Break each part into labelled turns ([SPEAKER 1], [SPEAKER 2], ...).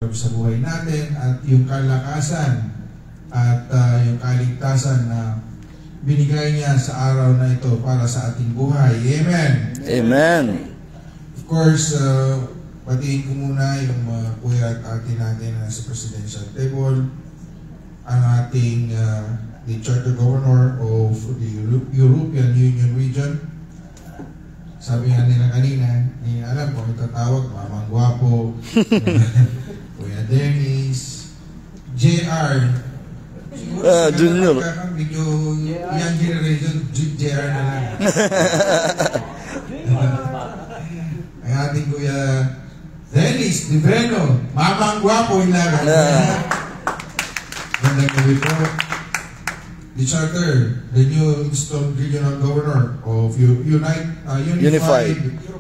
[SPEAKER 1] sa buhay natin at yung kalakasan at yung kaligtasan na binigay niya sa araw na ito para sa ating buhay. Amen!
[SPEAKER 2] Amen!
[SPEAKER 1] Of course, patiin ko muna yung kuya at ate natin na sa presidential table, ang ating the Charter Governor of the European Union region. Sabi nga nila kanina, hindi alam kung itatawag, Mamang Guapo, Kuya Dennis, JR,
[SPEAKER 2] Junior.
[SPEAKER 1] Medyo young generation, JR na lang. Ang ating Kuya Dennis Diveno, Mamang Guapo, ilagan. Gandang gabi po. The Charter, the new installed regional governor of Unified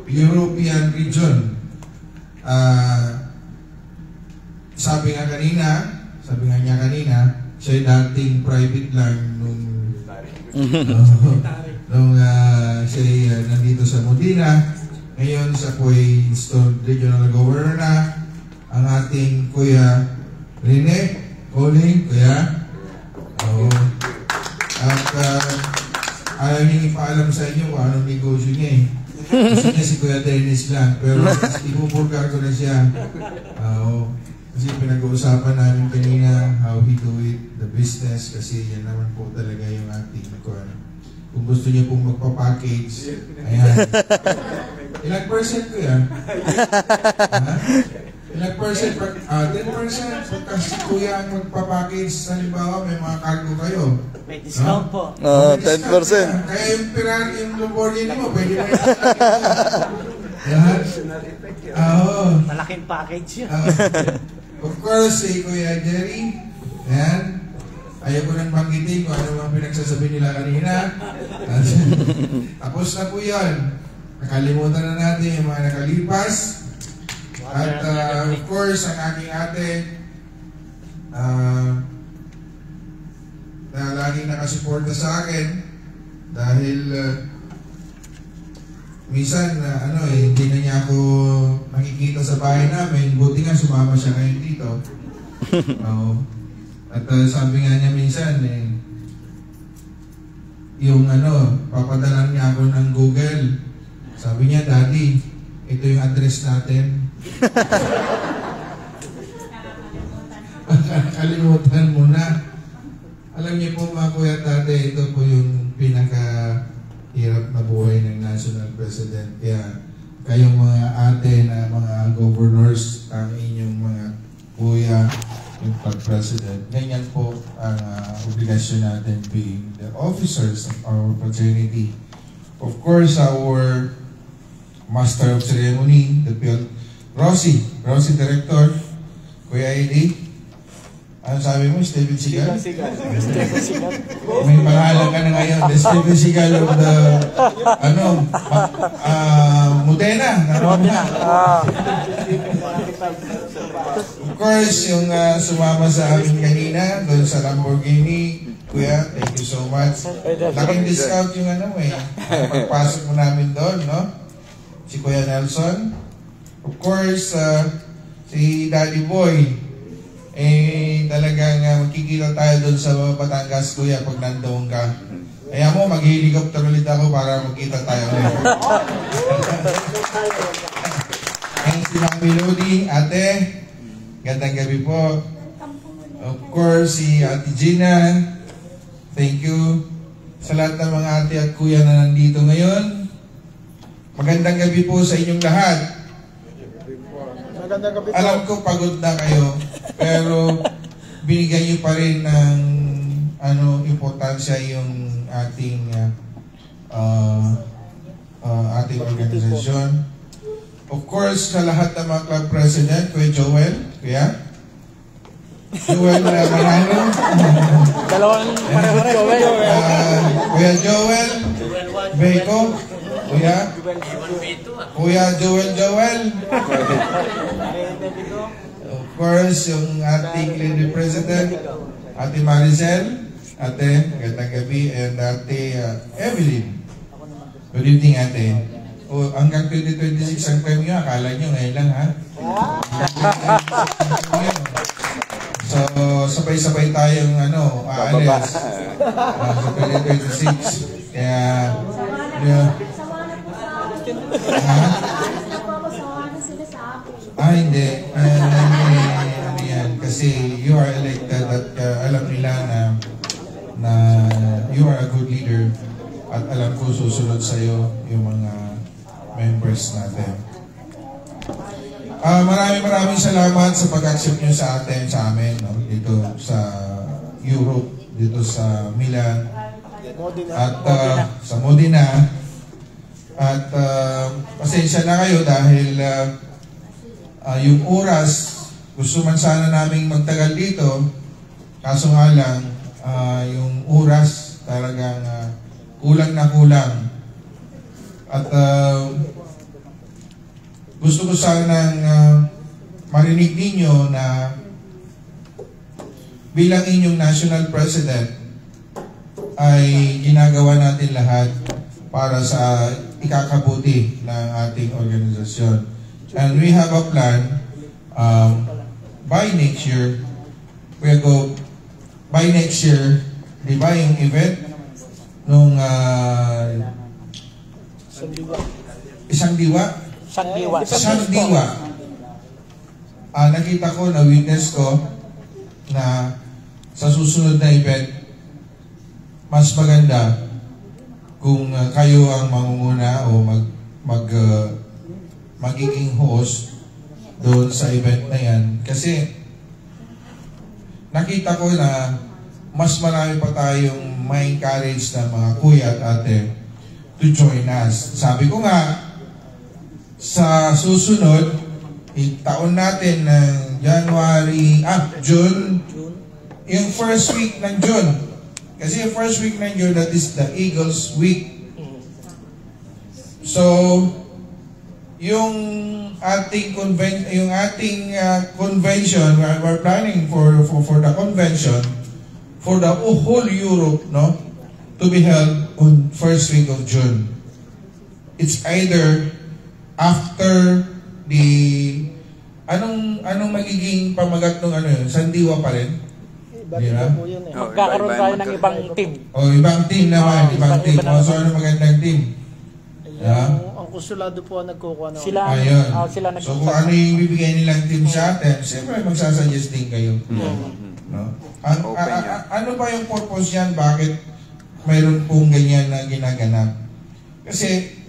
[SPEAKER 1] European Region. Sabi nga niya kanina, siya dating private lang nung siya nandito sa Modena. Ngayon siya po ay installed regional governor na. Ang ating Kuya Rene Coling, Kuya. At ayaw niya ipaalam sa inyo kung anong negosyo niya eh. Gusto niya si Kuya Dennis lang, pero ipupurgar ko na siya. Kasi pinag-uusapan namin kanina how he do it, the business, kasi yan naman po talaga yung ating kung gusto niyo pong magpa-package, ayan. Ilang percent ko yan? Ilang percent? 10%. Pagka si Kuya ang magpa-package, halimbawa may mga cargo kayo.
[SPEAKER 3] May discount po.
[SPEAKER 2] 10%.
[SPEAKER 1] Kaya yung Ferrari, yung Lamborghini mo, pwede na yan.
[SPEAKER 3] Malaking package yun.
[SPEAKER 1] Of course, si Kuya Jerry, ayan, ayaw ko nang banggitin kung ano mga pinagsasabi nila kanina. Tapos na po yan. Nakalimutan na natin yung mga nakalipas. At of course, ang aking ate na laging nakasuporta sa akin dahil minsan hindi na niya ako nakikita sa bahay namin. Buti nga sumama siya ngayon dito. At sabi nga niya minsan yung papadalan niya ako ng Google. Sabi niya, Daddy, ito yung address natin. Kalimutan mo na. Alam niyo po mga kuya at ate, ito po yung pinakahirap na buhay ng national president. Kaya kayong mga ate na mga governors, ang inyong mga kuya, yung pag-president, ganyan po ang obligasyon natin being the officers of our fraternity. Of course, our Master of Ceremony, the Rosie Director, Kuya Eddie. Ano sabi mo, Steven Seagal? May pangalan ka na ngayon, the Steven Seagal of the, Modena. Of course, yung sumama sa amin kanina, doon sa Lamborghini, Kuya, thank you so much. Laking discount yung pagpasok mo namin doon, no? Si Kuya Nelson. Of course, si Daddy Boy. Talagang magkikita tayo doon sa Batangas, Kuya, pag nandoon ka. Kaya mo, mag-helicopter ulit ako para magkita tayo ulit. Ang si Mang Melody, ate, gandang gabi po. Of course, si Ate Gina, thank you. Sa lahat ng mga ate at kuya na nandito ngayon, magandang gabi po sa inyong lahat. Alam ko pagod na kayo, pero binigyan niyo pa rin ng importansya yung ating organisasyon. Of course, sa lahat ng mga club president, Kuya Joel, Kuya Manano.
[SPEAKER 3] Dalawang
[SPEAKER 1] Kuya Joel, Beko, Kuya Joel. Of course, yung ating lady president, Ate Maricel, Ate, magandang gabi, and Ate Evelyn. Good evening, Ate. O hanggang 2026 ang term nyo, akala nyo ngayon lang ha? So, sabay-sabay tayong aalis sa 2026. Kaya, hindi. Ano yan? Kasi you are elected at alam nila na you are a good leader at alam ko susunod sa'yo yung mga members natin. Maraming salamat sa pag-accept nyo sa amin, no? Dito sa Europe, dito sa Milan, at sa Modena. At pasensya na kayo dahil yung oras, gusto man sana naming magtagal dito, kaso nga lang, yung oras talagang kulang na kulang. At gusto ko sanang marinig ninyo na bilang inyong national president ay ginagawa natin lahat para sa ikakabuti ng ating organisasyon. And we have a plan by next year, by next year, di ba yung event nung isang diwa? Nakita ko, na-witness ko na sa susunod na event, mas maganda kung kayo ang mangunguna o magiging host doon sa event na yan. Kasi nakita ko na mas marami pa tayong ma-encourage ng mga kuya at ate to join us. Sabi ko nga, sa susunod, taon natin ng June, yung first week ng June. Kasi yung first week ng June, that is the Eagles Week. So, yung ating convention, we're planning for the convention for the whole Europe, no, to be held on first week of June. It's either after the anong magiging pamagat ng Sandiwa pa rin?
[SPEAKER 3] Magkakaroon tayo ng ibang team.
[SPEAKER 1] Ibang team naman, ibang team. So ano magandang team?
[SPEAKER 4] Ang konsulado po ang nagkukuha ng...
[SPEAKER 3] Sila
[SPEAKER 1] so kung ano yung bibigay nilang team sa atin, siyempre magsasuggest din kayo. No? Ano ba yung purpose yan? Bakit mayroon pong ganyan na ginaganap? Kasi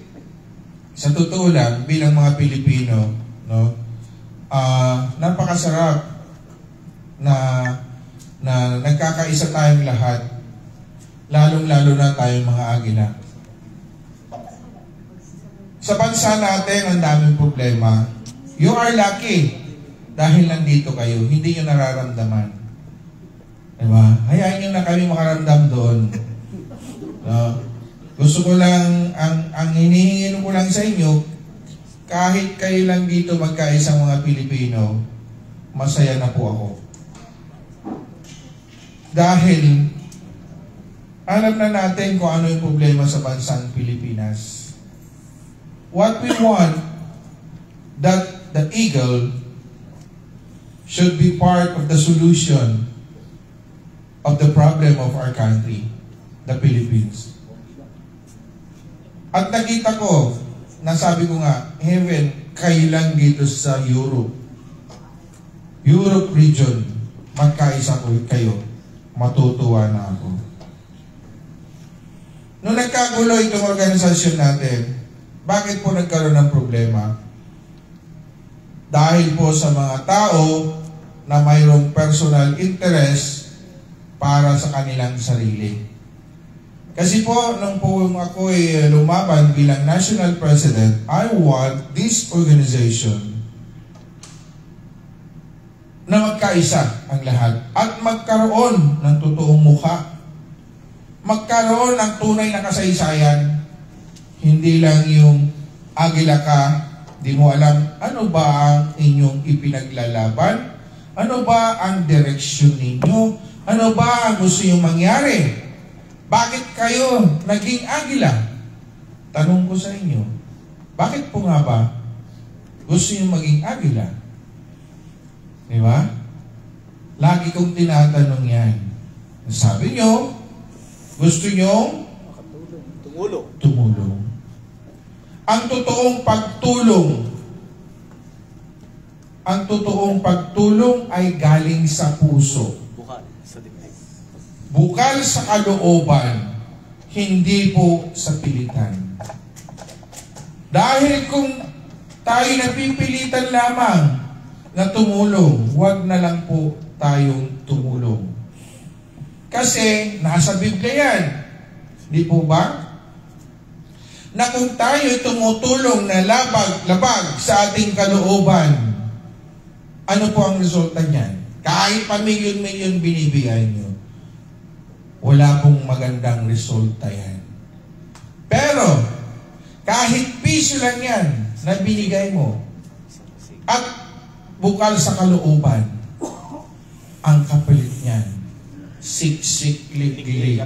[SPEAKER 1] sa totoo lang, bilang mga Pilipino, no, napakasarap na nagkakaisa tayong lahat, lalong-lalo na tayong mga Agila. Sa bansa natin, ang daming problema. You are lucky dahil nandito kayo, hindi nyo nararamdaman. Diba? Hayaan nyo na kami makaramdam doon. No? Gusto ko lang, ang hinihingi ko lang sa inyo, kahit kayo lang dito magkaisang mga Pilipino, masaya na po ako. Dahil, alam na natin kung ano yung problema sa bansang Pilipinas. What we want, that the Eagle should be part of the solution of the problem of our country, the Philippines. At nakita ko, nasabi ko nga, heaven, kayo lang dito sa Europe region, magkaisa ko kayo, matutuwa na ako. Nung nagkagulo itong organisasyon natin, bakit po nagkaroon ng problema? Dahil po sa mga tao na mayroong personal interest para sa kanilang sarili. Kasi po, nung po ako ay lumaban bilang national president, I want this organization na magkaisa ang lahat at magkaroon ng totoong mukha. Magkaroon ng tunay na kasaysayan. Hindi lang yung Agila ka, di mo alam ano ba ang inyong ipinaglalaban, ano ba ang direksyon ninyo, ano ba ang gusto yung mangyari. Bakit kayo naging Agila? Tanong ko sa inyo. Bakit po nga ba gusto niyo maging agila? Di ba? Lagi kong tinatanong yan. Sabi niyo, gusto niyo tumulong. Ang totoong pagtulong ay galing sa puso. Bukal sa kalooban, hindi po sa pilitan. Dahil kung tayo napipilitan lamang na tumulong, huwag na lang po tayong tumulong. Kasi nasa Biblia yan. Di po ba? Na kung tayo tumutulong na labag sa ating kalooban, ano po ang resulta niyan? Kahit pa milyon-milyon binibigay nyo, wala pong magandang resulta yan. Pero, kahit piso lang yan na binigay mo, at bukal sa kalooban, ang kapalit niyan, siksik, liglig,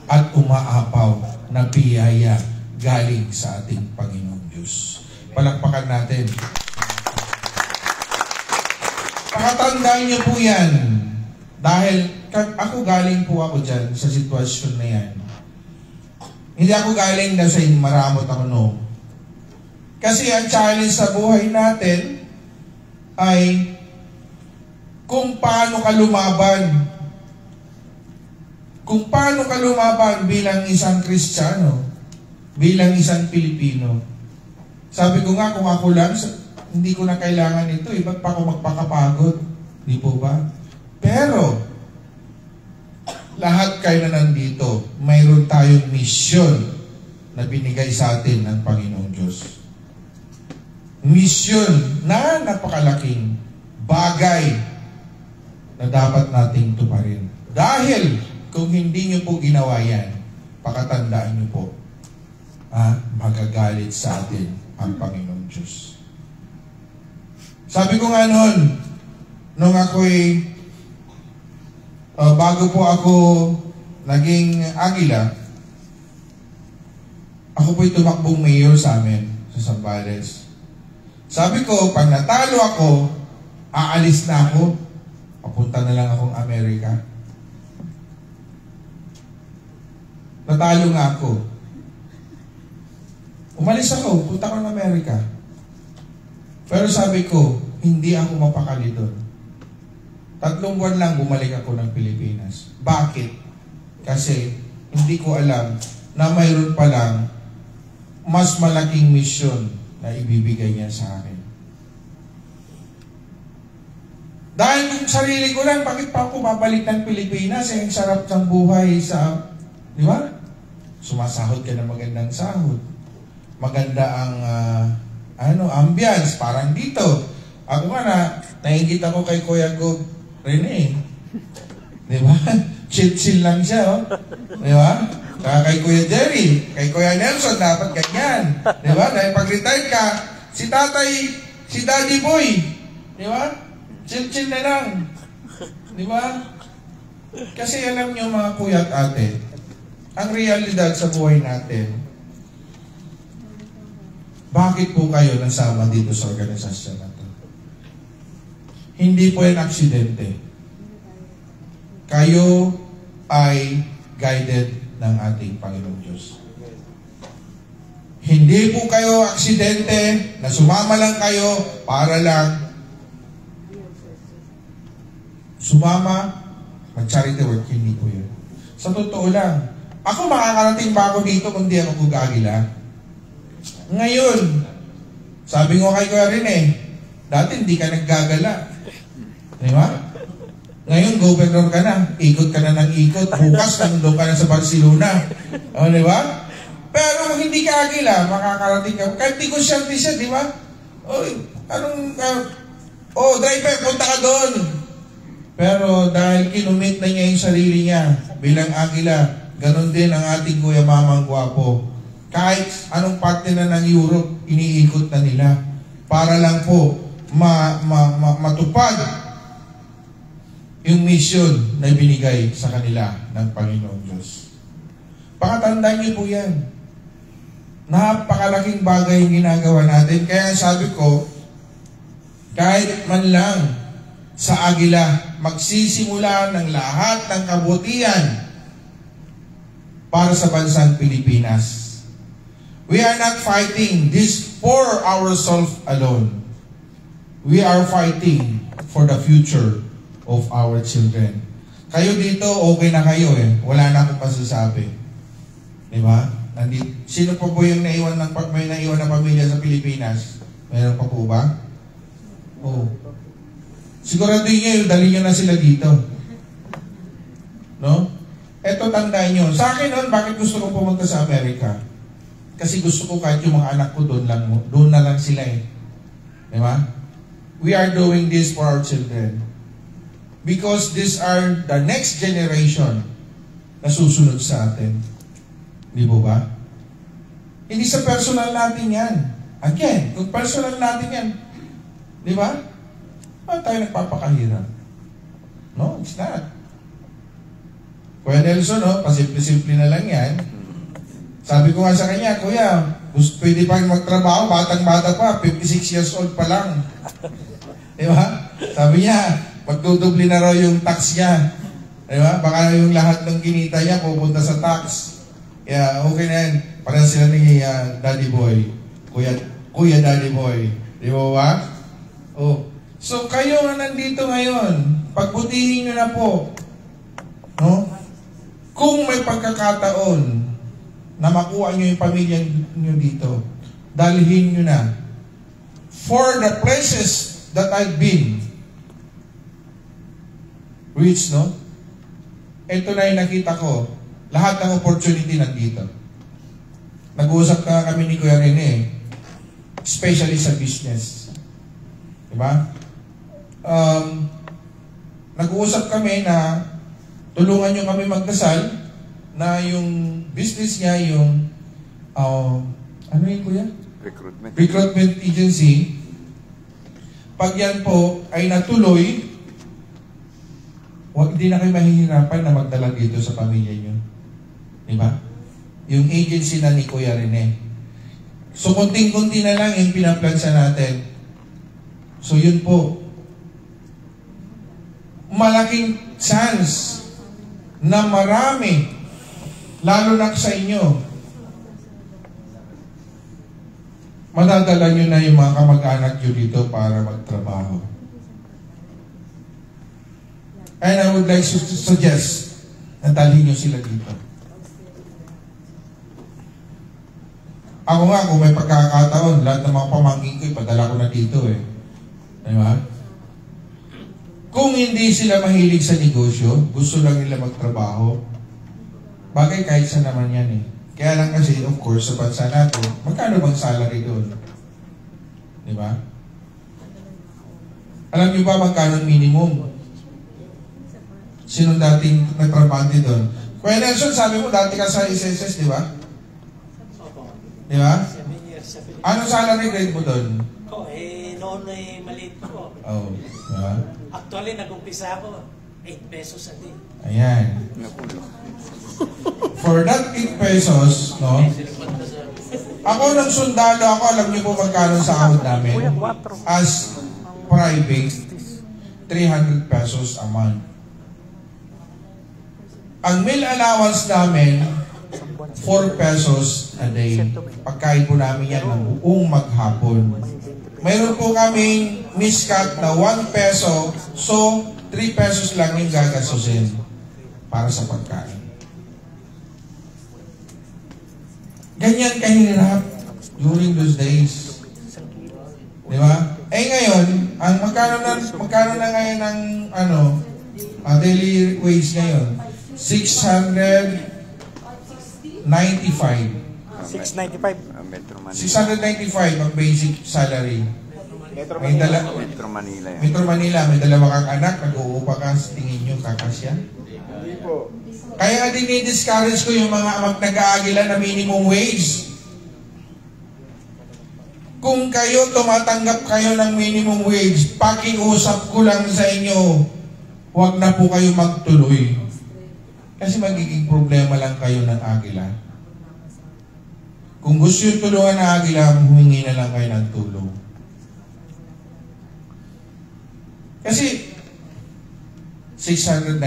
[SPEAKER 1] at umaapaw na biyaya galing sa ating Panginoong Diyos. Palakpakan natin. Pakatandaan niyo po yan. Dahil ako galing po ako dyan sa sitwasyon na yan. Hindi ako galing na sa maramot ako, no. Kasi ang challenge sa buhay natin ay kung paano ka lumaban. Kung paano ka lumaban bilang isang Kristiyano, bilang isang Pilipino. Sabi ko nga, kung ako lang, hindi ko na kailangan ito. Ba't pa ako magpakapagod? Di po ba? Pero, lahat kayo na nandito, mayroon tayong misyon na binigay sa atin ng Panginoong Diyos. Misyon na napakalaking bagay na dapat nating tuparin. Dahil, kung hindi nyo po ginawa yan, pakatandaan nyo po, magagalit sa atin ang Panginoong Diyos. Sabi ko nga noon, nung ako'y, bago po ako naging agila, ako po'y tumakbong mayor sa amin, sa Zambales. Sabi ko, pag natalo ako, aalis na ako, papunta na lang akong Amerika. Natalo nga ako. Umalis ako, punta ko ng Amerika. Pero sabi ko, hindi ako mapakali doon. 3 buwan lang bumalik ako ng Pilipinas. Bakit? Kasi hindi ko alam na mayroon palang mas malaking misyon na ibibigay niya sa akin. Dahil kung sarili ko lang, bakit pa ako babalik ng Pilipinas? Ang sarap ng buhay sa, di ba? Sumasahod ka ng magandang sahod. Maganda ang ambience, parang dito. Ako nga naingit ako kay Kuya Gob Rene. Di ba? Chill lang siya, oh. Di ba? Kay Kuya Jerry, kay Kuya Nelson, dapat ganyan. Di ba? Dahil pag-retire ka, si Daddy Boy. Di ba? Chill na lang. Di ba? Kasi alam nyo mga kuya at ate, ang realidad sa buhay natin, bakit po kayo nasama dito sa organisasyon na ito? Hindi po yan aksidente. Kayo ay guided ng ating Panginoong Diyos. Hindi po kayo aksidente na sumama lang kayo para lang sumama mag-charity work. Hindi po yun. Sa totoo lang, ako makakarating ba ako dito kung di ako gagila? Ngayon, sabi ko kay Kuya Rene, dati hindi ka naggagala. Di ba? Ngayon, governor ka na. Ikot ka na ng ikot. Bukas, nandun ka na sa Barcelona. O, di ba? Pero kung hindi ka agila, makakarating ka. Kahit di ko siya, di ba? Driver, punta ka doon. Pero dahil kinumit na niya yung sarili niya bilang agila, ganun din ang ating Kuya Mamang Gwapo. Kahit anong parte na ng Europe, iniikot na nila para lang po matupad yung mission na binigay sa kanila ng Panginoong Diyos. Pakatandaan niyo po yan. Napakalaking bagay yung ginagawa natin. Kaya sabi ko, kahit man lang sa Agila, magsisimula ng lahat ng kabutihan para sa bansang Pilipinas. We are not fighting this for ourselves alone. We are fighting for the future of our children. Kayo dito, okay na kayo eh. Wala na akong masasabi. Di ba? Sino pa po yung may naiwan na pamilya sa Pilipinas? Meron pa po ba? Oo. Siguraduhin nyo, dali nyo na sila dito. No? Eto, tandaan nyo. Sa akin noon, bakit gusto ko pumunta sa Amerika? Kasi gusto ko kahit yung mga anak ko doon na lang sila eh. Di ba? We are doing this for our children. Because these are the next generation na susunod sa atin. Di ba? Hindi sa personal natin yan. Again, kung personal natin yan, di ba? Bakit tayo nagpapakahirap? No, it's not. Kuya Nelson, no? Pasimple-simple na lang yan. Sabi ko nga sa kanya, Kuya, pwede pa magtrabaho, batang-bata pa, 56 years old pa lang. Di ba? Sabi niya, magdudubli na raw yung tax niya. Di ba? Baka yung lahat ng kinita niya pupunta sa tax. Kaya okay na yan. Parang sila ni Daddy Boy. Kuya Daddy Boy. Di ba ba? Oh. So kayo na nandito ngayon, pagbutihin nyo na po. No? Kung may pagkakataon na makuha nyo yung pamilya nyo dito, dalhin nyo na. For the places that I've been, which, no? Ito na yung nakita ko. Lahat ng opportunity nandito. Nag-uusap na kami ni Kuya Rene, especially sa business. Diba? Nag-uusap kami na tulungan nyo kami magdasal na yung business niya, yung ano yun, Kuya? Recruitment agency. Pag yan po ay natuloy, hindi na kayo mahihirapan na magdala dito sa pamilya nyo. Diba? Yung agency na ni Kuya Rene. So, kunting-kunti na lang yung pinaplansa natin. So, yun po. Malaking chance na marami, lalo na sa inyo, madadala nyo na yung mga kamag-anak nyo dito para magtrabaho. And I would like to suggest na dalhin nyo sila dito. Ako nga, kung may pagkakataon, lahat ng mga pamangkin ko, ipadala ko na dito eh. Diba? Kung hindi sila mahilig sa negosyo, gusto lang nila magtrabaho, bagay kahit saan naman yan eh. Kaya lang kasi, of course, sa bansa natin, magkano bang salary doon? Diba? Alam niyo ba magkano minimum? Sino dating nagtrabante doon? Kuya Nelson, sabi mo dati ka sa SSS, di ba? Di ba?
[SPEAKER 4] 7 years sa Pilipinas.
[SPEAKER 1] Anong salary grade mo doon?
[SPEAKER 4] Noon ay maliit po.
[SPEAKER 1] Oh, di ba?
[SPEAKER 4] Actually, nag-umpisa ako, 8 pesos a day.
[SPEAKER 1] Ayan. For that 8 pesos, no? Ako nang sundalo ako, alam niyo po magkano sa sahod namin? As private, 300 pesos a month. Ang meal allowance namin, 4 pesos a day. Pagkain po namin yan ng buong maghapon. Mayroon po kaming miskat na 1 peso, so 3 pesos lang yung gagastusin para sa pagkain. Ganyan kahirap during those days. Di ba? Eh ngayon, ang magkano na ngayon ng daily wage ngayon? 695.
[SPEAKER 3] 695.
[SPEAKER 1] 695 ang basic salary.
[SPEAKER 2] Metro Manila yan.
[SPEAKER 1] Metro Manila, may dalawa kang anak, nag-uupa ka, tingin nyo, kakasya?
[SPEAKER 2] Hindi po.
[SPEAKER 1] Kaya dinidiscourage ko yung mga nag-aagila na minimum wage. Kung kayo tumatanggap kayo ng minimum wage, pakiusap ko lang sa inyo, huwag na po kayo magtuloy. Kasi magiging problema lang kayo ng agila. Kung gusto yung tulungan na Agila, humingi na lang kayo ng tulong. Kasi 695,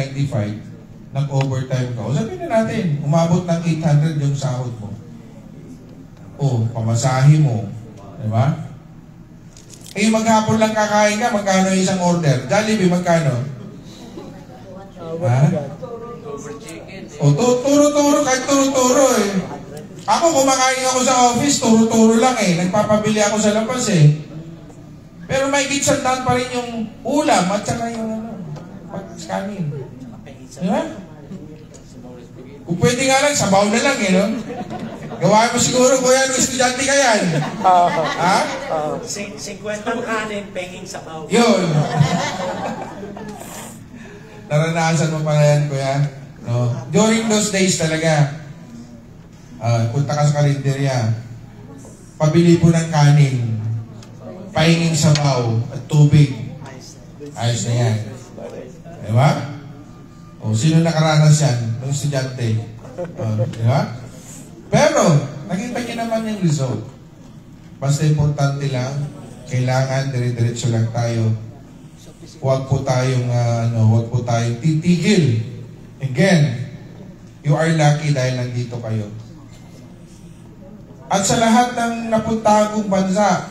[SPEAKER 1] nag-overtime ka. O sabihin na natin, umabot ng 800 yung sahod mo. O, pamasahe mo. Diba? Eh, maghapon lang kakain ka, magkano isang order? Jollibee, magkano? Ha? O, turo-turo, kahit turo-turo eh. Ako, kumakain ako sa office, turo-turo lang eh. Nagpapabili ako sa labas eh. Pero may gitsandan pa rin yung ulam at saka yung pag-scanning. Diba? Kung pwede nga lang, sabaw na lang eh, no? Gawain mo siguro, kuya, nung estudyante ka yan. Ha?
[SPEAKER 3] 50 kanin, penging sabaw.
[SPEAKER 1] Yun. Naranasan mo pala yan, kuya. No? During those days talaga, punta ka sa karinderya, pabili po ng kanin, pahinging sabaw at tubig. Ayos na yan. Diba? O, sino nakaranas yan? Nung estudyante. Diba? Pero, nakita niyo naman yung result. Basta importante lang, kailangan dire-diretso lang tayo. Huwag po tayong, huwag po tayong titigil. Again, you are lucky dahil nandito kayo. At sa lahat ng napuntahan kong bansa,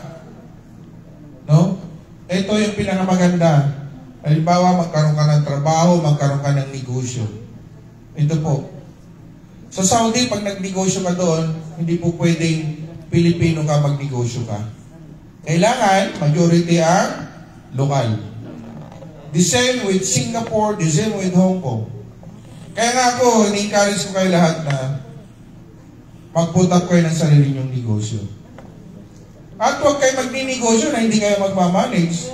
[SPEAKER 1] no? Ito yung pinakamaganda. Halimbawa, magkaroon ka ng trabaho, magkaroon ka ng negosyo. Ito po. Sa Saudi, pag nagnegosyo ka doon, hindi po pwedeng Pilipino ka magnegosyo ka. Kailangan, majority ang lokal. The same with Singapore, the same with Hong Kong. Kaya nga ako, ini-encourage ko kayo lahat na mag-put up kayo ng sarili nyong negosyo. At huwag kayo magninegosyo na hindi kayo magmamanage.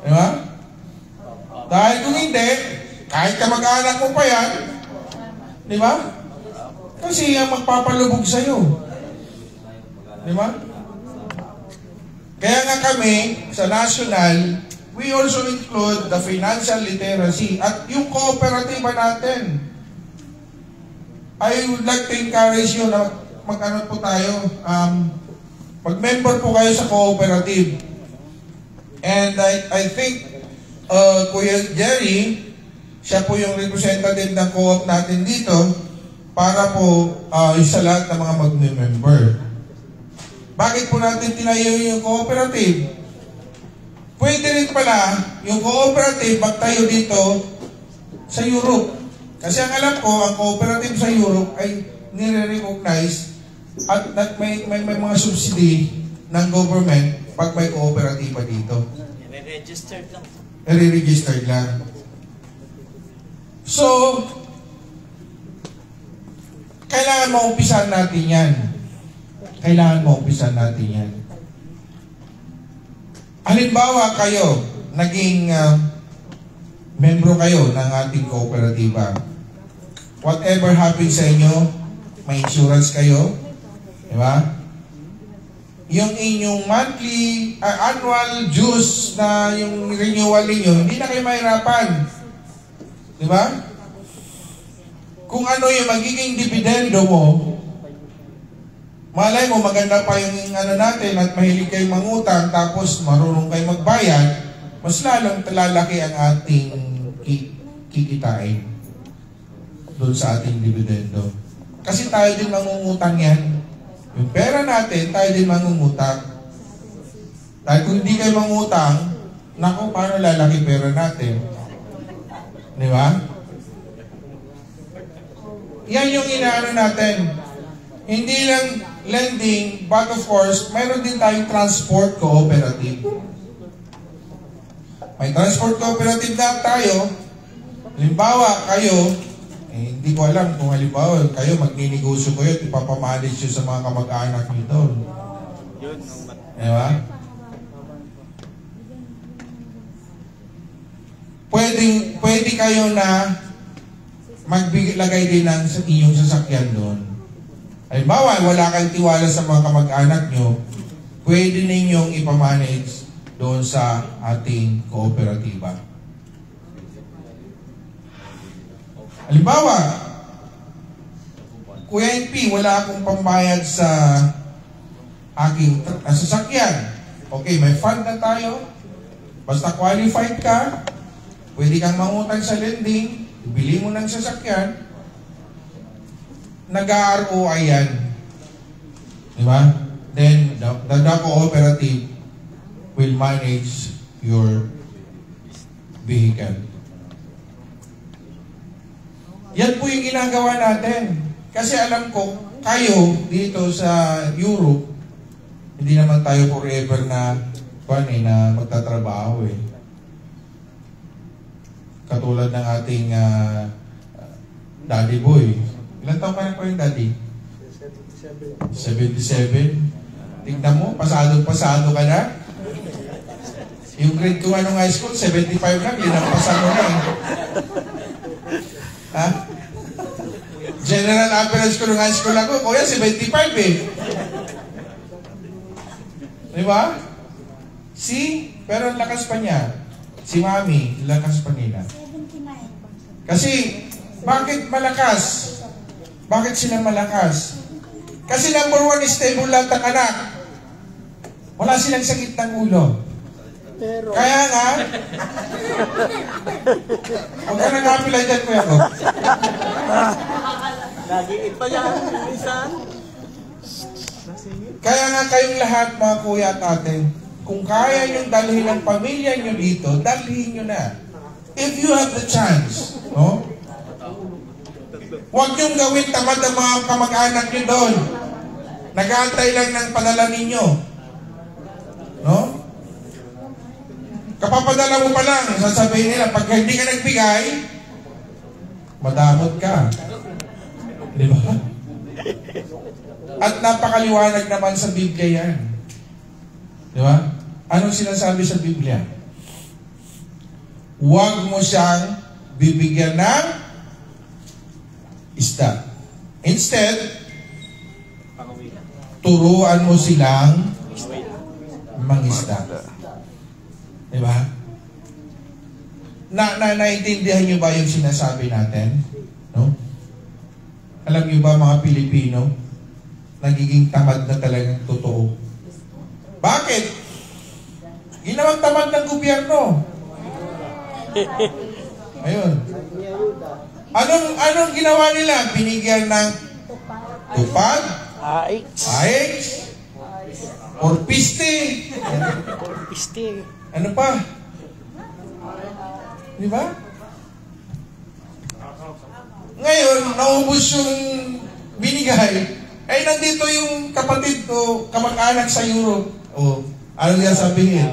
[SPEAKER 1] Diba? Dahil kung hindi, kahit ka mag-anak mo pa yan, di ba? Kasi ang magpapalubog sa'yo. Di ba? Kaya nga kami, sa national, we also include the financial literacy at yung kooperatiba natin. I would like to encourage you na mag-ano po tayo, mag-member po kayo sa cooperative. And I think, Kuya Jerry, siya po yung representative ng co-op natin dito para po sa lahat ng mga mag-member. Bakit po natin tinayo yung cooperative? Pwede rin pala yung cooperative magtayo dito sa Europe. Kasi ang alam ko, ang cooperative sa Europe ay nire-recognize at may mga subsidy ng government pag may cooperative dito.
[SPEAKER 3] Registered lang.
[SPEAKER 1] Registered lang. So, kailangan maumpisan natin yan. Kailangan maumpisan natin yan. Halimbawa kayo, naging membro kayo ng ating kooperatiba. Whatever happens sa inyo, may insurance kayo. Diba? Yung inyong monthly, annual dues na yung renewal ninyo, hindi na kayo mahirapan. Diba? Kung ano yung magiging dividendo mo, malay mo, maganda pa yung ano natin at mahilig kayong mangutang tapos marunong kayo magbayad, mas lalong lalaki ang ating kikitain doon sa ating dividendo. Kasi tayo din mangungutang yan. Yung pera natin, tayo din mangungutang. Dahil kung hindi kayo mangutang, naku, paano lalaki pera natin? Di ba? Yan yung inaano natin. Hindi lang lending, but of course, mayroon din tayong transport cooperative. May transport cooperative na tayo. Halimbawa, kayo, hindi ko alam kung halimbawa kayo magninegosyo kayo at ipapamanage nyo sa mga kamag-anak nyo doon. Diba? Pwede kayo na maglagay din ng inyong sasakyan doon. Halimbawa, wala kayong tiwala sa mga kamag-anak nyo, pwede ninyong ipamanage doon sa ating kooperatiba. Halimbawa, Kuya NP, wala akong pambayad sa aking sasakyan. Okay, may fund na tayo. Basta qualified ka, pwede kang mangutang sa lending, bili mo ng sasakyan, nag-ROI yan. Diba? Then, the cooperative will manage your vehicle. Yan po yung ginagawa natin. Kasi alam ko, kayo dito sa Europe, hindi naman tayo forever na magtatrabaho eh. Katulad ng ating daddy boy. Ilan taon ka na po yung daddy? 77. Tignan mo, pasado ka na. Yung grade ko anong high school, 75 lang, linampasan mo na eh. Ha? General average ko ng high school ako, kuya, 75 eh. Diba? Pero ang lakas pa niya. Si mami, lakas pa nila. Kasi, bakit malakas? Bakit sila malakas? Kasi number 1, stable lang ang anak. Wala silang sakit ng ulo.
[SPEAKER 4] Pero,
[SPEAKER 1] kaya nga, huwag ka nang kapila dyan, kuya ko.
[SPEAKER 3] Lagi iba yan, minsan.
[SPEAKER 1] Kaya nga kayong lahat, mga kuya at ate, kung kaya nyo dalhin ang pamilya nyo dito, dalhin nyo na. If you have the chance, no? Huwag nyong gawin tamad ang mga kamag-anak nyo doon. Nag-aantay lang ng padala ninyo. No? Kapapadala mo pa lang, sasabihin nila, pag hindi ka nagbigay, madamot ka. Di ba? At napakaliwanag naman sa Biblia yan. Di ba? Anong sinasabi sa Biblia? Huwag mo siyang bibigyan ng isda. Instead, turuan mo silang mangisda. Di ba? Naintindihan niyo ba yung sinasabi natin? No? Alam niyo ba mga Pilipino, nagiging tamad na talagang totoo. Bakit? Ginawang tamad ng gobyerno. Ayun. Anong ginawa nila? Binigyan ng tupad, AX, or piste. Ano pa? Di ba? Ngayon, naubos yung binigay. Ay, nandito yung kapatid ko, kamag-anak sa Europe. O, ano niya sabihin?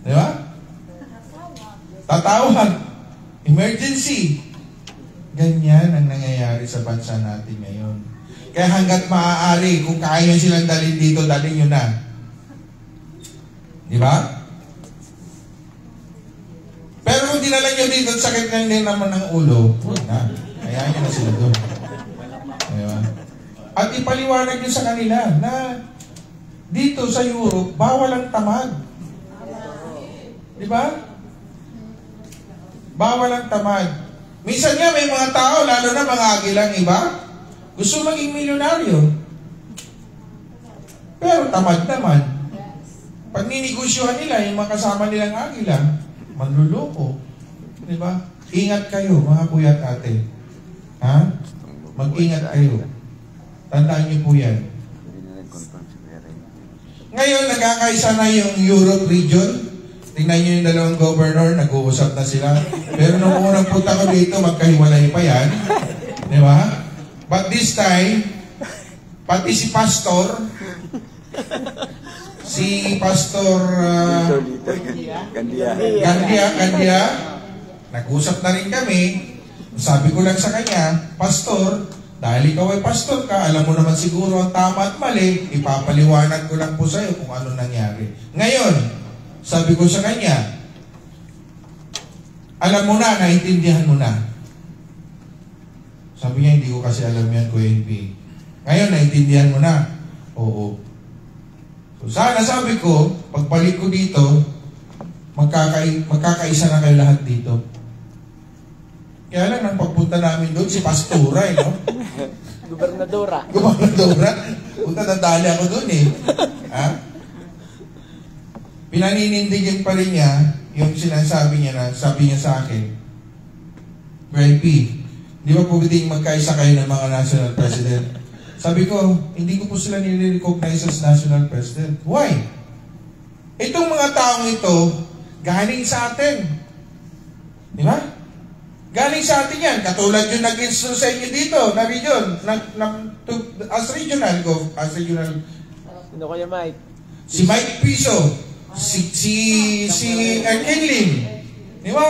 [SPEAKER 1] Di ba? Tatawag. Emergency. Ganyan ang nangyayari sa bansa natin ngayon. Kaya hanggat maaari, kung kaya nyo silang dalhin dito, dalhin nyo na. Di ba? Pero kung dinala nyo dito, sakit lang din naman ng ulo, huwag na. Kaya nyo na sila doon. Diba? At ipaliwanag nyo sa kanila na dito sa Europe, bawal ang tamad. Di ba? Bawal ang tamad. Minsan nga may mga tao, lalo na mga agilang iba, gusto maging milyonaryo. Pero tamad naman. Pag ninegosyohan nila, yung mga kasama nilang agila, manluloko. Di ba? Ingat kayo, mga kuya at ate. Ha? Mag-ingat kayo. Tandaan niyo po yan. Ngayon, nagkakaisa na yung Europe region. Tingnan niyo yung dalawang governor, nag-uusap na sila. Pero nung unang punta ko dito, magkahiwalay pa yan. Di ba? But this time, pati si Pastor, Gandia, nag-usap na rin kami. Sabi ko lang sa kanya, Pastor, dahil ikaw ay pastor ka, alam mo naman siguro ang tama at mali, ipapaliwanag ko lang po sa iyo kung ano nangyari. Ngayon, sabi ko sa kanya, alam mo na, naintindihan mo na. Sabi niya, hindi ko kasi alam yan, Kuya NP. Ngayon, naintindihan mo na. Oo. So, sana sabi ko, pagbalik ko dito, magkakaisa na kayo lahat dito. Kaya lang, nang pagpunta pupunta namin doon, si Pastura, no?
[SPEAKER 4] Gobernadora.
[SPEAKER 1] Gobernadora? Punta nadali ako doon eh. Ha? Pinaninindigan pa rin niya yung sinasabi niya na, sabi niya sa akin, Well, P, di ba po pwedeng magkaisa kayo ng mga national president? Sabi ko, hindi ko po sila nire-recognize as national president. Why? Itong mga taong ito, galing sa atin. Di ba? Galing sa atin yan. Katulad yung nag-install sa inyo dito, na region, as regional.
[SPEAKER 4] Sino kaya, Mike?
[SPEAKER 1] Si Mike Piso, si Ken Lim. Di ba?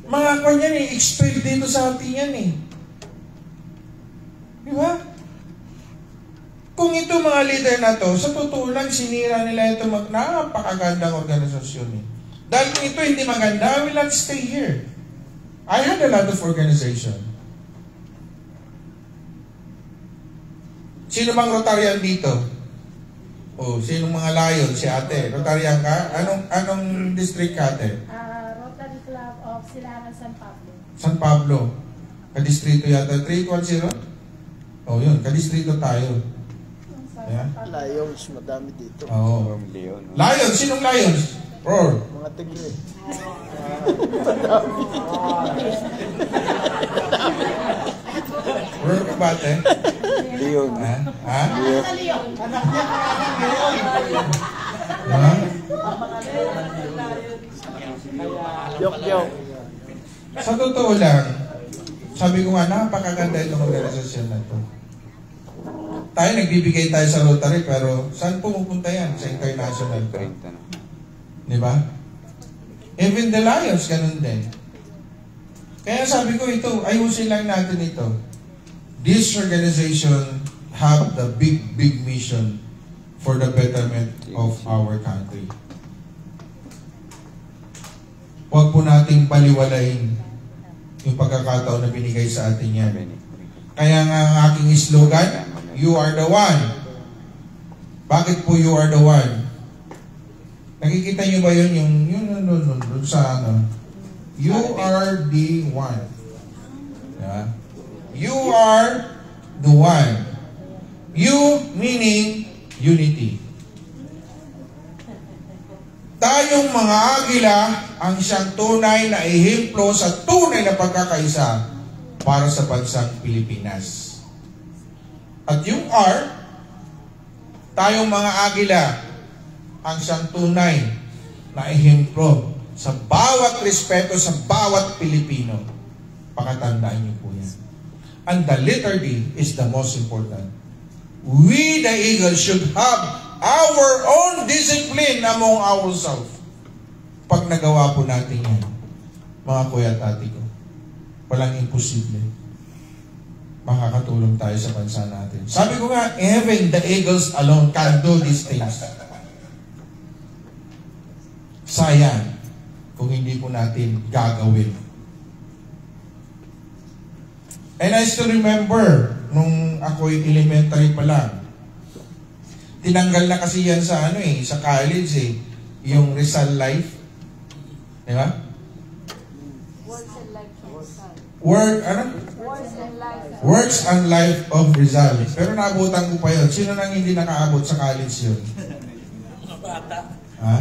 [SPEAKER 1] Mga kanya eh, expert dito sa atin yan eh. Di ba? Kung ito mga leader na to, sa totoo lang, sinira nila ito napakagandang organisasyon eh. Dahil kung ito hindi maganda, I will not stay here. I had a lot of organization. Sino bang Rotarian dito? O, sinong mga Lion? Si ate. Rotarian ka? Anong district ka ate?
[SPEAKER 5] Rotary Club of Silangan, San Pablo.
[SPEAKER 1] San Pablo. Kadistrito yata. 310? O yun, kadistrito tayo. Yeah.
[SPEAKER 4] Lions, madami dito.
[SPEAKER 1] Oo. Lions? Sinong Lions? Roar.
[SPEAKER 4] Mga tigre.
[SPEAKER 1] Roar ka ba ate?
[SPEAKER 2] Leon.
[SPEAKER 1] Ha? Ha?
[SPEAKER 5] Leon.
[SPEAKER 1] Ha?
[SPEAKER 4] Yok.
[SPEAKER 1] Sa totoo lang, sabi ko nga, napakaganda itong organisasyon na ito. Tayo, nagbibigay tayo sa Rotary, pero saan pumupunta yan? Sa international ko. Di ba? Even the Lions, ganun din. Kaya sabi ko ito, ayusin lang natin ito. This organization have the big mission for the betterment of our country. Huwag po nating baliwalain yung pagkakataon na binigay sa atin yan. Kaya nga ang aking slogan, You are the one. Bakit po you are the one? Nakikita nyo ba yun? Yung sa ano? You are the one. Yeah? You are the one. You meaning unity. Tayong mga agila ang siyang tunay na ehemplo sa tunay na pagkakaisa para sa bansang Pilipinas. At yung R, tayong mga agila ang siyang tunay na ehemplo sa bawat respeto sa bawat Pilipino. Pakatandaan niyo po yan. And the letter D is the most important. We, the Eagles, should have our own discipline among ourselves. Pag nagawa po natin yan, mga kuya at ate ko, walang imposible. Makakatulong tayo sa bansa natin. Sabi ko nga, even the Eagles alone can do these things. Sayang kung hindi po natin gagawin. And I still remember, nung ako'y elementary pa lang, tinanggal na kasi yan sa sa college yung Rizal Life. Di ba?
[SPEAKER 5] Words and Life of Rizal.
[SPEAKER 1] Works and Life of Rizal. Pero naabutan ko pa yun. Sino nang hindi nakaabot sa college yun?
[SPEAKER 3] Mga bata.
[SPEAKER 1] Ha?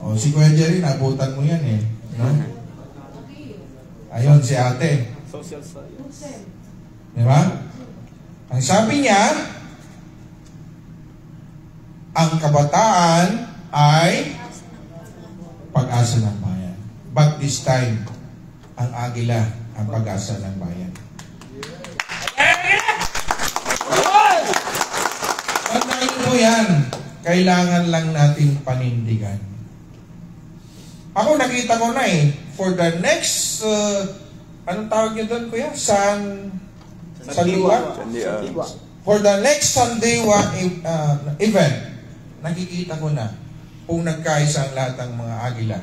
[SPEAKER 1] O, si Kuya Jerry, naabutan mo yan eh. No? Ayun, si ate.
[SPEAKER 4] Social science.
[SPEAKER 1] Di ba? Ang sabi niya, ang kabataan ay pag-asa ng bayan. But this time, ang agila ang pag-asa ng bayan. Tandaan po yan. Kailangan lang natin panindigan. Ako nakita ko na for the next, anong tawag niyo doon kuya? Sandiwa? For the next Sandiwa event, nakikita ko na kung nagkaisa ang lahat ng mga agila.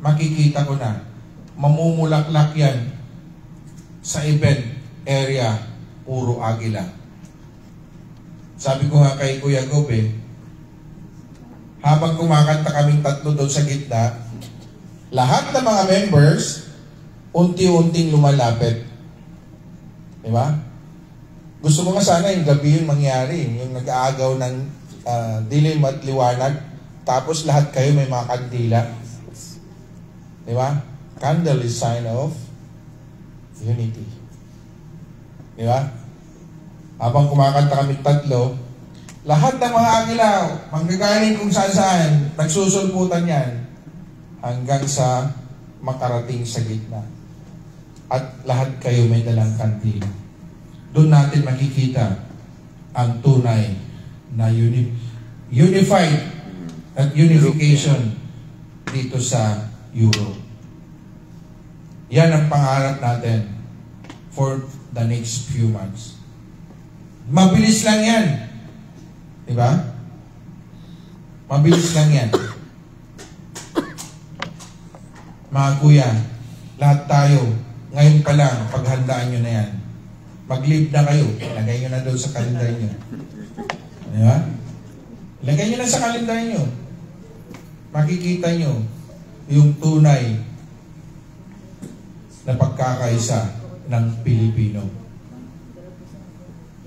[SPEAKER 1] Makikita ko na mamumulaklak yan sa event area, puro agila. Sabi ko nga kay Kuya Gobe, habang kumakanta kaming tatlo doon sa gitna, lahat ng mga members unti-unting lumalapit. Di ba? Gusto mo nga sana yung gabi yung mangyari, yung nag-aagaw ng dilim at liwanag, tapos lahat kayo may mga kandila. Di ba? Candle is sign of unity. Di ba? Habang kumakanta kami tatlo, lahat ng mga agilaw, manggagaling kung saan-saan, nagsusulputan yan hanggang sa makarating sa gitna. At lahat kayo may dalang kandila. Doon natin makikita ang tunay na unified at unification dito sa Europe. Yan ang pangarap natin for the next few months. Mabilis lang yan. Diba? Mabilis lang yan. Mga kuya, lahat tayo, ngayon pa lang, paghandaan nyo na yan. Mag-leave na kayo. Lagay nyo na doon sa kalendar nyo. Diba? Lagay nyo na sa kalendar nyo. Makikita nyo yung tunay na pagkakaisa ng Pilipino.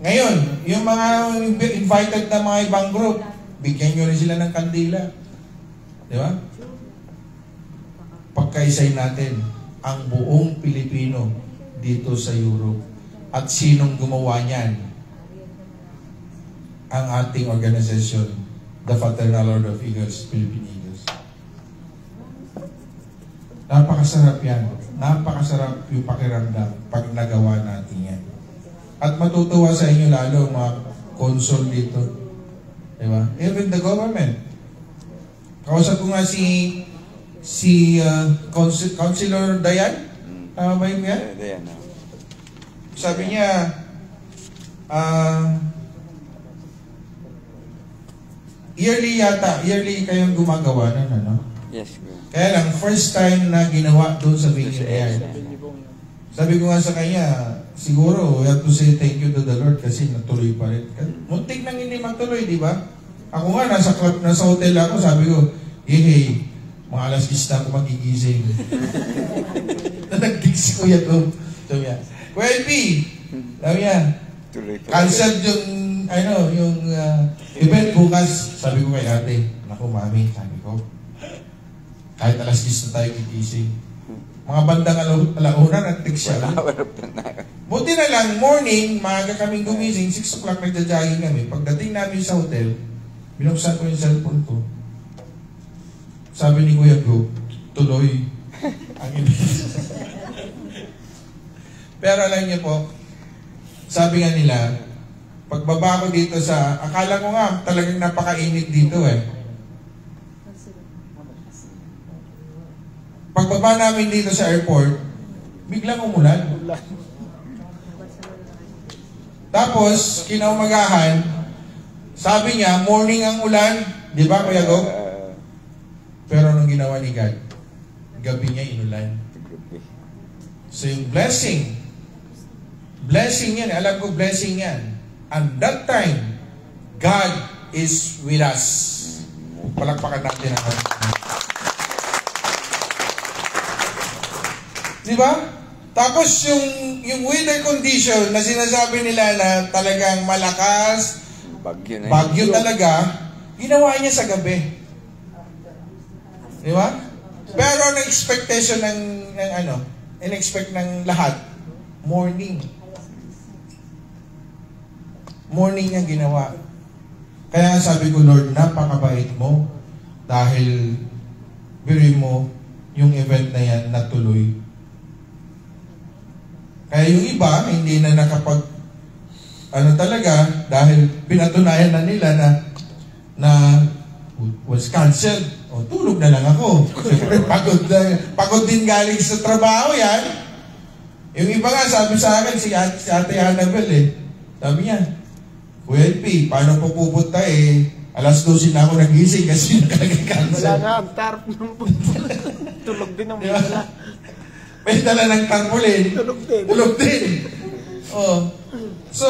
[SPEAKER 1] Ngayon, yung mga invited na mga ibang group, bigyan nyo rin sila ng kandila. Di ba? Pagkaisay natin ang buong Pilipino dito sa Europe. At sinong gumawa niyan? Ang ating organisasyon, the Fraternal Order of Eagles, Philippine Eagles. Napakasarap yan. Napakasarap yung pakiramdam pag nagawa natin yan. At matutuwa sa inyo lalo mga consul dito. Diba? Even the government. Kausap ko nga si Councilor Dayan. Tama ba yun yan?
[SPEAKER 2] Dayan.
[SPEAKER 1] Sabi niya, yearly kayong gumagawa na, no?
[SPEAKER 2] Yes, bro.
[SPEAKER 1] Kaya lang, first time na ginawa doon sa venue na yan. Sabi ko nga sa kanya, siguro, we have to say thank you to the Lord kasi natuloy pa rin. Muntik nang hindi magtuloy, di ba? Ako nga, nasa hotel ako, sabi ko, hey, mga alas 10 na ako magigising. Nag-gigs si Kuya to. Sabi niya, Kuya LP, sabi niya, cancel yung event bukas. Sabi ko kay ate, naku mami, sabi ko, kahit alas 10 na tayo gigising. Mga bandang alauna, nag-text siya. Buti na lang, morning, maaga kaming gumising, 6 o'clock nagja-jogging kami. Pagdating namin sa hotel, binuksan ko yung cellphone ko. Sabi ni Kuya Go, tuloy. Ang Pero alam niyo po, sabi nga nila, pagbaba ko dito sa, akala ko nga talagang napakainit dito eh. Pagbaba namin dito sa airport, biglang umulan. Tapos, kinaumagahan, sabi niya, morning ang ulan. Di ba, Kuya Go? Pero anong ginawa ni God? Gabi niya inulan. So yung blessing yan. Alam ko blessing yan. And that time, God is with us. Palakpakan natin ang di ba? Tapos yung weather condition na sinasabi nila na talagang malakas, bagyo talaga, ginawa niya sa gabi. Di ba? Pero ang expectation in-expect ng lahat, morning. Morning niyang ginawa. Kaya sabi ko, Lord, napakabait mo dahil biri mo yung event na yan natuloy. Kaya yung iba, hindi na nakapag talaga, dahil pinatunayan na nila na was cancelled. O, tulog na lang ako. Pagod din galing sa trabaho yan. Yung iba nga, sabi sa akin, si Ate Annabel sabi niya, Kuya LP, paano po pupunta alas 12 na ako nagising kasi nakag-cancel.
[SPEAKER 4] Wala nga, ang tarp ng tulog din ang wala.
[SPEAKER 1] May dala ng tarpaulin. Tulog din. Oh. So,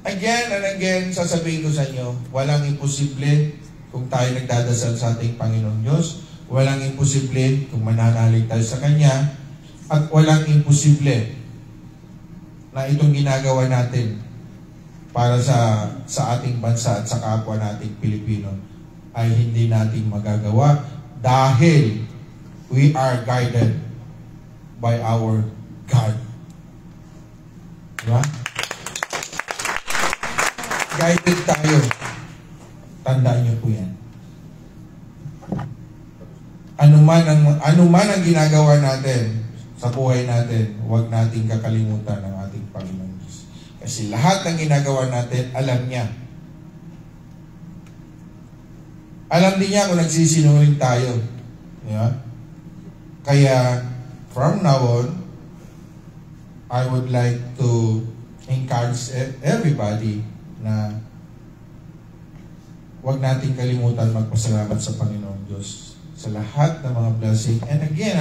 [SPEAKER 1] again and again, sasabihin ko sa inyo, walang imposible kung tayo nagdadasal sa ating Panginoong Diyos. Walang imposible kung mananalig tayo sa Kanya. At walang imposible na itong ginagawa natin para sa ating bansa at sa kapwa nating Pilipino ay hindi natin magagawa dahil we are guided by our God. Diba? Guided tayo. Tandaan niyo po yan. Ano man ang ginagawa natin sa buhay natin, huwag nating kakalimutan ang ating Panginoon Diyos. Kasi lahat ng ginagawa natin, alam niya. Alam din niya kung nagsisinungaling tayo. Diba? Kaya, from now on, I would like to encourage everybody na huwag nating kalimutan magpasalamat sa Panginoon Diyos sa lahat ng mga blessing. And again,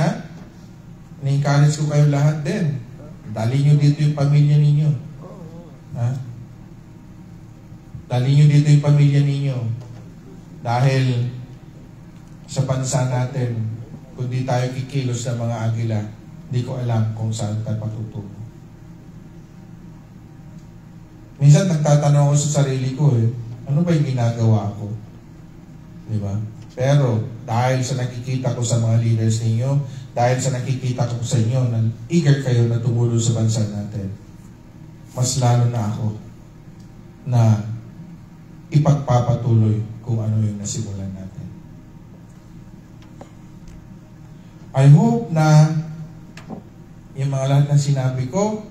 [SPEAKER 1] ni-encourage ko kayo lahat din. Dali nyo dito yung pamilya ninyo. Dali nyo dito yung pamilya ninyo. Dahil sa bansa natin, kung di tayo kikilos ng mga agila, hindi ko alam kung saan tayo patutungo. Minsan nagtatanong ako sa sarili ko, ano ba yung ginagawa ko? Di ba? Pero dahil sa nakikita ko sa mga leaders ninyo, dahil sa nakikita ko sa inyo na eager kayo na tumulong sa bansa natin, mas lalo na ako na ipagpapatuloy kung ano yung nasimulan natin. I hope na yung mga lahat ng sinabi ko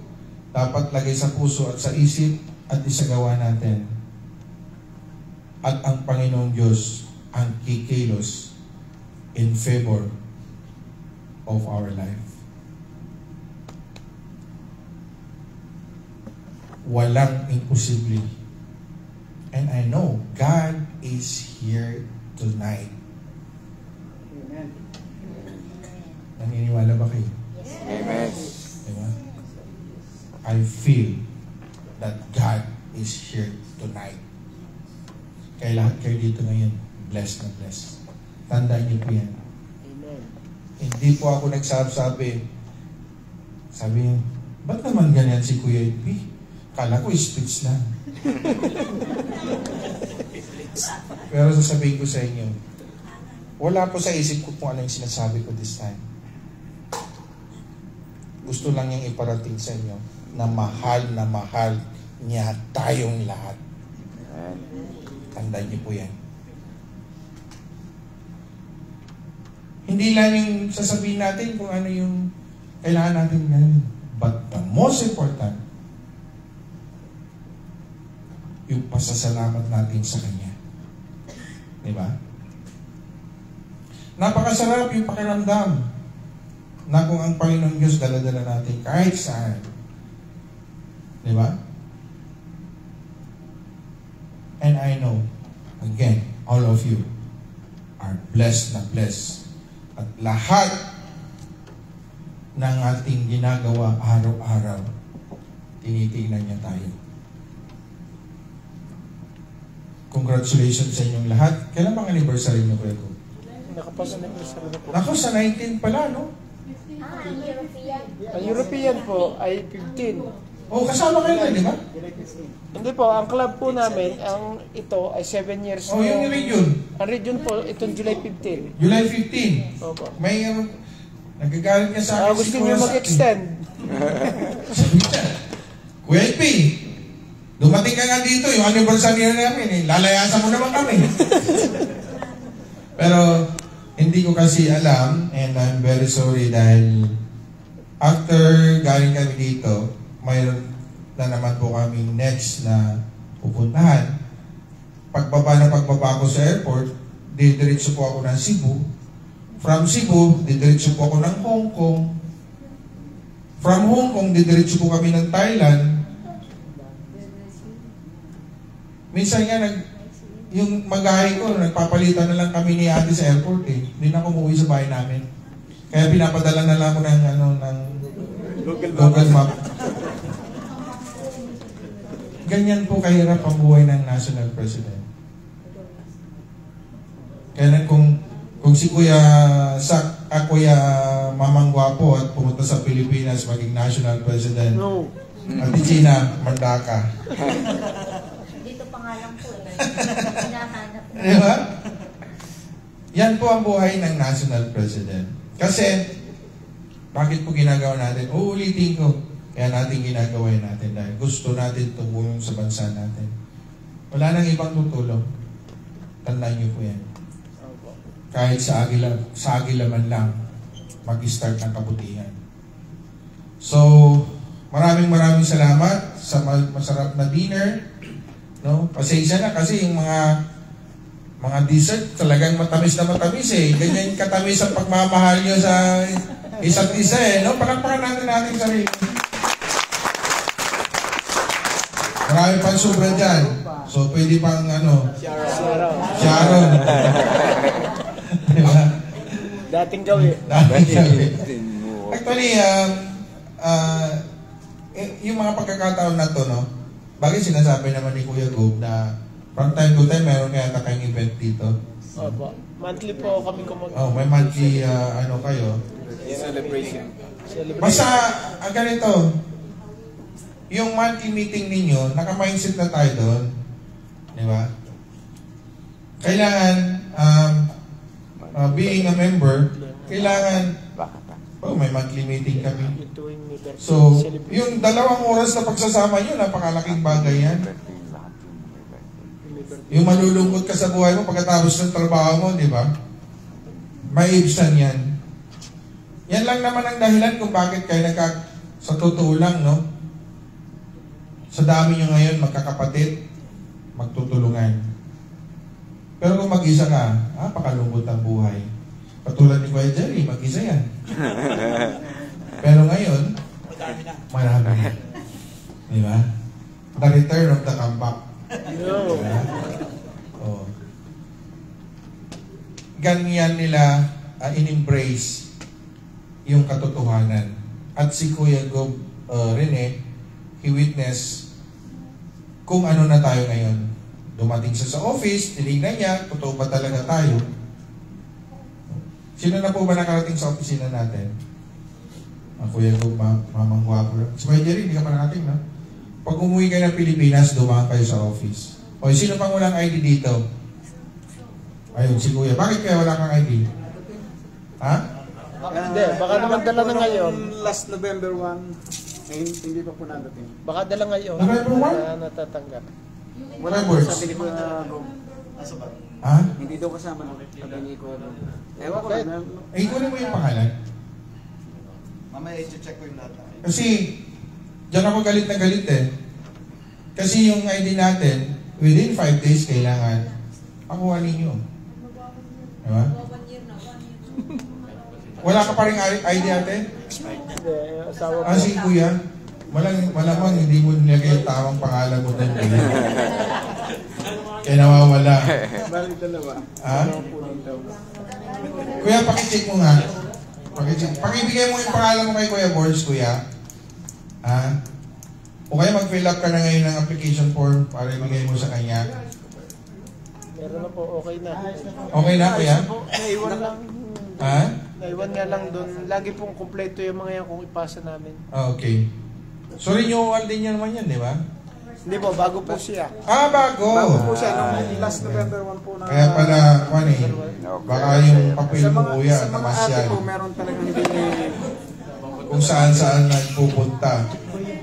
[SPEAKER 1] dapat lagay sa puso at sa isip at isagawa natin. At ang Panginoong Diyos ang kikilos in favor of our life. Walang imposible. And I know God is here tonight.
[SPEAKER 2] Amen.
[SPEAKER 1] Naniniwala ba kayo?
[SPEAKER 2] Amen.
[SPEAKER 1] Diba? I feel that God is here tonight. Kaya lahat kayo dito ngayon, blessed na blessed. Tandaan niyo po yan.
[SPEAKER 4] Amen.
[SPEAKER 1] Hindi po ako nagsasabi. Sabi niyo, ba't naman ganyan si Kuya Edpi? Kala ko speech lang. Pero sasabihin ko sa inyo, wala po sa isip ko kung ano yung sinasabi ko this time. Gusto lang niyang iparating sa inyo na mahal niya tayong lahat. Tandaan niyo po yan. Hindi lang yung sasabihin natin kung ano yung kailangan natin gawin. But the most important, yung pasasalamat natin sa Kanya. Diba? Napakasarap yung pakiramdam na kung ang Panginoong Diyos dala-dala natin kahit saan. Diba? And I know, again, all of you are blessed na blessed. At lahat ng ating ginagawa araw-araw, tinitingnan niya tayo. Congratulations sa inyong lahat. Kailan bang anniversary niyo, Kuya Ko?
[SPEAKER 4] Nakapasa na yung po.
[SPEAKER 1] Ako, sa 19 pala, no?
[SPEAKER 5] Ang European.
[SPEAKER 4] Ang European po ay 15.
[SPEAKER 1] Oh, kasama kayo na, di ba?
[SPEAKER 4] Hindi po, ang club po namin, ang ito ay 7 years.
[SPEAKER 1] Oh, yung region.
[SPEAKER 4] Ang region po, itong July 15.
[SPEAKER 1] July 15.
[SPEAKER 4] Opo.
[SPEAKER 1] May, nagagalit niya sa akin
[SPEAKER 4] Gusto niyo mag-extend?
[SPEAKER 1] Sabi niya, Kuya Edp, dumating ka nga dito, yung anniversary na namin, lalayasan mo naman kami. Pero, hindi ko kasi alam, and I'm very sorry dahil after galing kami dito, mayroon na naman po kami next na pupuntahan. Pagbaba ko sa airport, didiretso po ako ng Cebu. From Cebu, didiretso po ako ng Hong Kong. From Hong Kong, didiretso po kami ng Thailand. Minsan nga, yung magahe ko, nagpapalitan na lang kami ni ate sa airport eh. Hindi na ako umuwi sa bahay namin. Kaya pinapadala na lang ako ng Google Map. Ganyan po kahirap ang buhay ng National President. Kaya kung si Kuya Kuya Mamang Gwapo at pumunta sa Pilipinas maging national president.
[SPEAKER 4] No.
[SPEAKER 1] At Gina Mandaka.
[SPEAKER 5] Dito pa nga lang po eh. Hinahanap na.
[SPEAKER 1] Di ba? Yan po ang buhay ng national president. Kasi, bakit po ginagawa natin? Uulitin ko. Kaya natin ginagawa natin dahil gusto natin tumulong sa bansa natin. Wala nang ibang tutulong. Tandaan niyo po yan. Kahit sa agila man lang, mag-start ng kabutihan. So, maraming salamat sa masarap na dinner. No? Pasensya na kasi yung mga dessert talagang matamis na matamis eh. Ganyan katamis ang pagmamahal nyo sa isa't isa eh. No? Palakpakan natin sarili. Marami pang sobra dyan. So, pwede pang Sharon. Diba?
[SPEAKER 4] Dating gawin.
[SPEAKER 1] Actually, yung mga pagkakataon na to, no? Bagay sinasabi naman ni Kuya Gob na from time to time, meron kaya kayong event dito.
[SPEAKER 4] Opo. Monthly po kami
[SPEAKER 1] May monthly, kayo.
[SPEAKER 2] Celebration.
[SPEAKER 1] Basta, ganito, yung monthly meeting ninyo, naka-mindset na tayo doon. Di ba? Kailangan, being a member, kailangan, may monthly meeting kami. So, yung 2 oras na pagsasama nyo, napakalaking bagay yan. Yung malulungkot ka sa buhay mo pagkatapos ng trabaho mo, di ba? May ibsan yan. Yan lang naman ang dahilan kung bakit kayo sa totoo lang, no? Sa dami nyo ngayon, magkakapatid, magtutulungan. Pero kung mag-isa ka, pakalungkot ang buhay. Katulad ni Kuya Jerry, mag-isa yan. Pero ngayon, marami na. Di ba? The return of the comeback. Diba? Oh. Ganyan nila in-embrace yung katotohanan. At si Kuya Gob Rene, he witness kung ano na tayo ngayon. Dumating siya sa office, tinignan niya, totoo ba talaga tayo? Sino na po ba nakarating sa opisina natin? Kuya Gob, Mamang Gwapo. Si Kuya Jerry, hindi ka pa nakating, no? Pag umuwi kayo ng Pilipinas, dumaan kayo sa office. O, sino pang walang ID dito? Ayun, si Kuya. Bakit kaya wala kang ID? Ha?
[SPEAKER 4] Hindi, baka naman dala na ngayon.
[SPEAKER 2] Last November 1, hindi pa po nadating.
[SPEAKER 4] Baka dala ngayon.
[SPEAKER 1] November 1?
[SPEAKER 4] Na natatanggap.
[SPEAKER 1] Wala words.
[SPEAKER 2] Sabi ni Kuya Gob.
[SPEAKER 1] Ha?
[SPEAKER 2] Hindi daw kasama ng sabi ni Kuya Gob. Ewan ko na.
[SPEAKER 1] Kunin mo yung pangalan.
[SPEAKER 2] Mamaya i-check ko yung data.
[SPEAKER 1] Kasi, diyan ako galit na galit eh. Kasi yung ID natin, within 5 days kailangan makuha ninyo. Diba? Wala ka pa rin ID ate?
[SPEAKER 4] Hindi, asawa ko.
[SPEAKER 1] Si Kuya, malamang hindi mo nilagay yung tamang pangalan mo doon. Kaya nawawala.
[SPEAKER 2] Balik dalawa.
[SPEAKER 1] Ha? Kuya, pakicheck mo nga. Pakibigay mo yung pangalan mo kay Kuya Boris, Kuya. Ha? O kaya mag-fill up ka na ngayon ng application form para ibigay mo sa kanya.
[SPEAKER 4] Meron na po, okay na.
[SPEAKER 1] Okay na, Kuya?
[SPEAKER 4] Naiwan lang.
[SPEAKER 1] Ha?
[SPEAKER 4] Naiwan nga lang doon. Lagi pong kumpleto yung mga yan kung ipasa namin.
[SPEAKER 1] Okay. So, renewal din yan naman yan, di ba?
[SPEAKER 4] Hindi po, bago po siya.
[SPEAKER 1] Bago!
[SPEAKER 2] Bago po siya, nung last November 1 po na...
[SPEAKER 1] Kaya pala, baka yung papel mo, Kuya,
[SPEAKER 2] sa mga
[SPEAKER 1] namas
[SPEAKER 2] ate
[SPEAKER 1] yan.
[SPEAKER 2] po, meron talagang hindi
[SPEAKER 1] Kung saan-saan nagpupunta.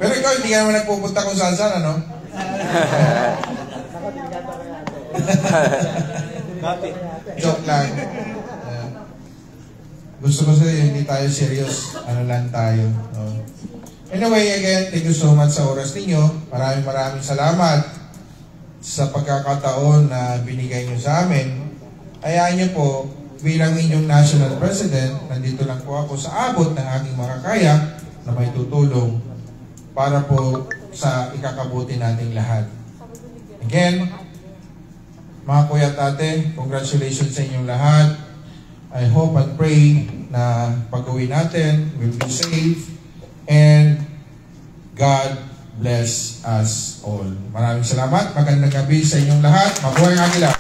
[SPEAKER 1] Pero ikaw, hindi ka naman nagpupunta kung saan-saan, ano? Joke lang. Gusto ko sa'yo, hindi tayo serious. Ano lang tayo. No? Anyway, again, thank you so much sa oras ninyo. Maraming salamat sa pagkakataon na binigay nyo sa amin. Hayaan nyo po, bilang inyong National President, nandito lang po ako sa abot ng aking makakaya na may tutulong para po sa ikakabuti nating lahat. Again, mga kuya at ate, congratulations sa inyong lahat. I hope and pray na pag-uwi natin will be safe and God bless us all. Maraming salamat. Magandang gabi sa inyong lahat. Mabuhay ang Agila.